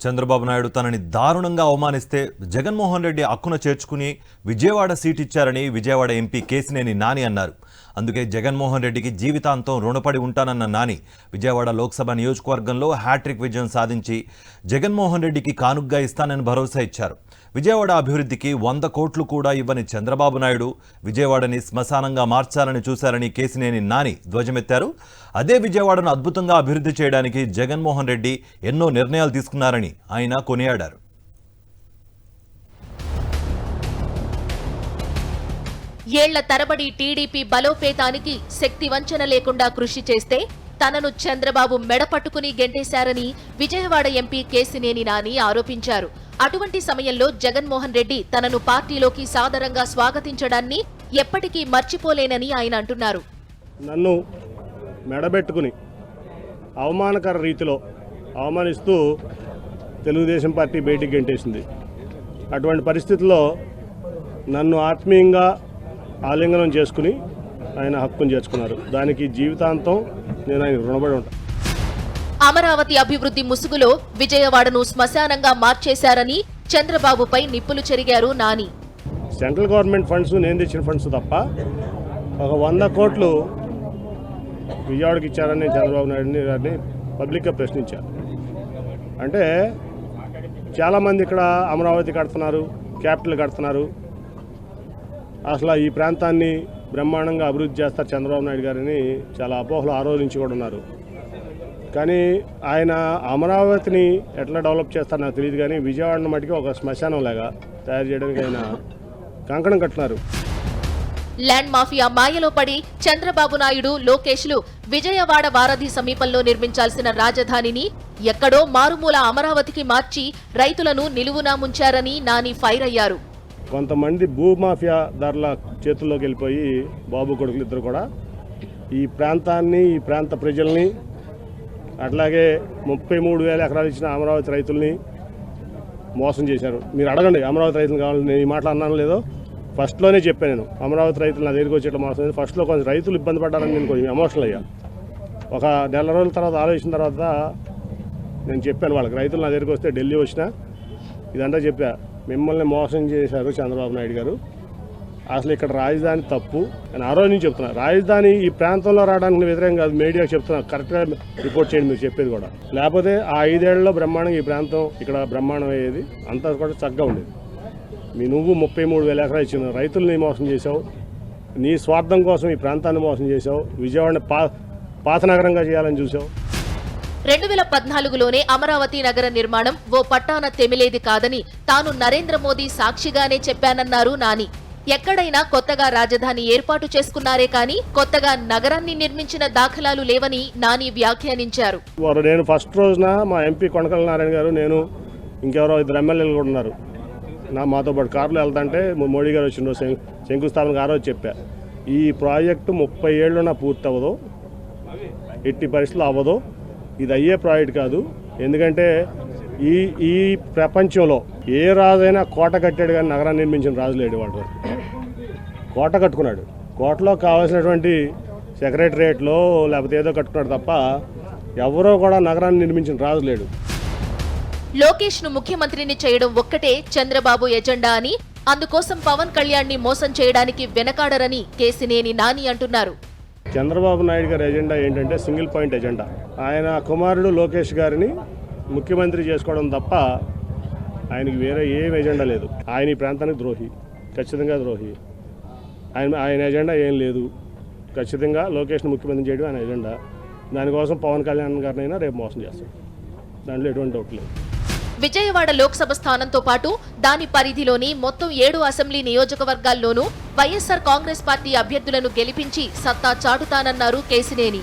చంద్రబాబు నాయుడు తనని దారుణంగా అవమానిస్తే జగన్మోహన్ రెడ్డి హక్కున చేర్చుకుని విజయవాడ సీట్ ఇచ్చారని విజయవాడ ఎంపీ కేసినేని నాని అన్నారు. అందుకే జగన్మోహన్ రెడ్డికి జీవితాంతం రుణపడి ఉంటానన్న నాని విజయవాడ లోక్సభ నియోజకవర్గంలో హ్యాట్రిక్ విజయం సాధించి జగన్మోహన్ రెడ్డికి కానుగ్గా ఇస్తానని భరోసా ఇచ్చారు. విజయవాడ అభివృద్ధికి 100 కోట్లు కూడా ఇవ్వని చంద్రబాబు నాయుడు విజయవాడని శ్మశానంగా మార్చాలని చూశారని కేసినేని నాని ధ్వజమెత్తారు. అదే విజయవాడను అద్భుతంగా అభివృద్ధి చేయడానికి జగన్మోహన్ రెడ్డి ఎన్నో నిర్ణయాలు తీసుకున్నారని ఆయన కొనియాడారు. ఏళ్ల తరబడి టీడీపీ బలోపేతానికి శక్తి వంచన లేకుండా కృషి చేస్తే తనను చంద్రబాబు మెడపట్టుకుని గెంటేశారని విజయవాడ ఎంపీ కేసినేని నాని ఆరోపించారు. అటువంటి సమయంలో జగన్మోహన్ రెడ్డి తనను పార్టీలోకి సాదరంగా స్వాగతించడాన్ని ఎప్పటికీ మర్చిపోలేనని ఆయన అంటున్నారు. నన్ను మెడబెట్టుకుని అవమానకర రీతిలో అవమానిస్తూ తెలుగుదేశం పార్టీ బయటికి గెంటేసింది. అటువంటి పరిస్థితుల్లో నన్ను ఆత్మీయంగా ఆలింగనం చేసుకుని ఆయన హక్కును చేర్చుకున్నారు. దానికి జీవితాంతం నేను ఆయన రుణపడి ఉంటాను. అమరావతి అభివృద్ధి ముసుగులో విజయవాడను శ్మశానంగా మార్చేశారని చంద్రబాబుపై నిప్పులు చెరిగారు నాని. సెంట్రల్ గవర్నమెంట్ ఫండ్స్ నేను తెచ్చిన ఫండ్స్ తప్ప ఒక 100 కోట్లు విజయవాడకి ఇచ్చారని చంద్రబాబు నాయుడు గారిని పబ్లిక్గా ప్రశ్నించారు. అంటే చాలామంది ఇక్కడ అమరావతి కడుతున్నారు, క్యాపిటల్ కడుతున్నారు, అసలు ఈ ప్రాంతాన్ని బ్రహ్మాండంగా అభివృద్ధి చేస్తారు చంద్రబాబు నాయుడు గారిని చాలా అపోహలు ఆ రోజు నుంచి కూడా ఉన్నారు. కానీ ఆయన అమరావతిని ఎట్లా డెవలప్ చేస్తారో నాకు తెలియదు, కానీ విజయవాడను మటుకు ఒక శ్మశానం లాగా తయారు చేయడానికి ఆయన కంకణం కట్టినారు. ల్యాండ్ మాఫియా మాయలో పడి చంద్రబాబు నాయుడు, లోకేష్లు విజయవాడ వారధి సమీపంలో నిర్మించాల్సిన రాజధానిని ఎక్కడో మారుమూల అమరావతికి మార్చి రైతులను నిలువునా ముంచారని నాని ఫైర్ అయ్యారు. కొంతమంది భూమాఫియాదారుల చేతుల్లోకి వెళ్ళిపోయి బాబు కొడుకులు ఇద్దరు కూడా ఈ ప్రాంతాన్ని, ఈ ప్రాంత ప్రజల్ని, అట్లాగే 33,000 ఎకరాలు ఇచ్చిన అమరావతి రైతుల్ని మోసం చేశారు. మీరు అడగండి అమరావతి రైతులు కావాలని. నేను ఈ మాట అన్నాను లేదో ఫస్ట్లోనే చెప్పాను. నేను అమరావతి రైతులు నా దగ్గరికి వచ్చేట్లా మోసం ఫస్ట్లో కొంచెం రైతులు ఇబ్బంది పడ్డారని నేను కొంచెం ఎమోషనల్ అయ్యా. ఒక నెల రోజుల తర్వాత ఆలోచించిన తర్వాత నేను చెప్పాను వాళ్ళకి, రైతులు నా దగ్గరికి వస్తే ఢిల్లీ వచ్చినా ఇదంతా చెప్పా, మిమ్మల్ని మోసం చేశారు చంద్రబాబు నాయుడు గారు, అసలు ఇక్కడ రాజధాని తప్పు అని ఆ రోజు నుంచి చెప్తున్నా. రాజధాని ఈ ప్రాంతంలో రావడానికి వ్యతిరేకం కాదు, మీడియాకి చెప్తున్నా, కరెక్ట్గా రిపోర్ట్ చేయండి మీరు చెప్పేది కూడా. లేకపోతే ఆ 5 ఏళ్లలో బ్రహ్మాండంగా ఈ ప్రాంతం ఇక్కడ బ్రహ్మాండం అయ్యేది, అంతా కూడా చక్కగా ఉండేది. నువ్వు 33,000 ఎకరాలు ఇచ్చిన రైతుల్ని మోసం చేశావు, నీ స్వార్థం కోసం ఈ ప్రాంతాన్ని మోసం చేశావు, విజయవాడని పాత నగరంగా చేయాలని చూసావు. 2014లోనే అమరావతి నగర నిర్మాణం ఓ పట్టాన తెమిలేది కాదని తాను నరేంద్ర మోదీ సాక్షిగానే చెప్పానన్నారు నాని. ఎక్కడైనా కొత్తగా రాజధాని ఏర్పాటు చేసుకున్నారే కానీ కొత్తగా నగరాన్ని నిర్మించిన దాఖలాలు లేవని నాని వ్యాఖ్యానించారు. నేను ఫస్ట్ రోజున మా ఎంపీ కొనకళ్ళ నారాయణ గారు, నేను ఇంకెవరో 2 ఎమ్మెల్యేలు కూడా ఉన్నారు, మాతో పాటు కారులో వెళ్తుంటే మోడీ గారు వచ్చిండ్రు, శంకుస్థాపనకు ఆ రోజు చెప్పా, ఈ ప్రాజెక్టు 30 ఏళ్ళున పూర్తి అవ్వదు, ఎట్టి పరిస్థితులు అవ్వదు, ఇది అయ్యే ప్రాజెక్ట్ కాదు. ఎందుకంటే ఈ ప్రపంచంలో ఏ రాజైనా కోట కట్టాడు కానీ నగరాన్ని నిర్మించిన రాజు లేడు. వాడు కోట కట్టుకున్నాడు, కోటలో కావాల్సినటువంటి సెక్రటరియట్లో లేకపోతే ఏదో కట్టుకున్నాడు తప్ప ఎవరో కూడా నగరాన్ని నిర్మించిన రాజు లేడు. లోకేష్ ను ముఖ్యమంత్రిని చేయడం ఒక్కటే చంద్రబాబు ఎజెండా అని, అందుకోసం పవన్ కళ్యాణ్ ని మోసం చేయడానికి వెనకాడరని కేసినేని నాని అంటున్నారు. చంద్రబాబు నాయుడు గారి ఎజెండా ఏంటంటే సింగిల్ పాయింట్ ఎజెండా. ఆయన కుమారుడు లోకేష్ గారిని ముఖ్యమంత్రి చేసుకోవడం తప్ప ఆయనకి వేరే ఏం ఎజెండా లేదు. ఆయన ఈ ప్రాంతానికి ద్రోహి, ఖచ్చితంగా ద్రోహి. ఆయన ఎజెండా ఏం లేదు. ఖచ్చితంగా లోకేష్ని ముఖ్యమంత్రి చేయడం ఆయన ఎజెండా. దానికోసం పవన్ కళ్యాణ్ గారినైనా రేపు మోసం చేస్తాడు, దాంట్లో ఎటువంటి డౌట్ లేదు. విజయవాడ లోక్సభ స్థానంతో పాటు దాని పరిధిలోని మొత్తం 7 అసెంబ్లీ నియోజకవర్గాల్లోనూ వైఎస్సార్ కాంగ్రెస్ పార్టీ అభ్యర్థులను గెలిపించి సత్తా చాటుతానన్నారు కేసినేని.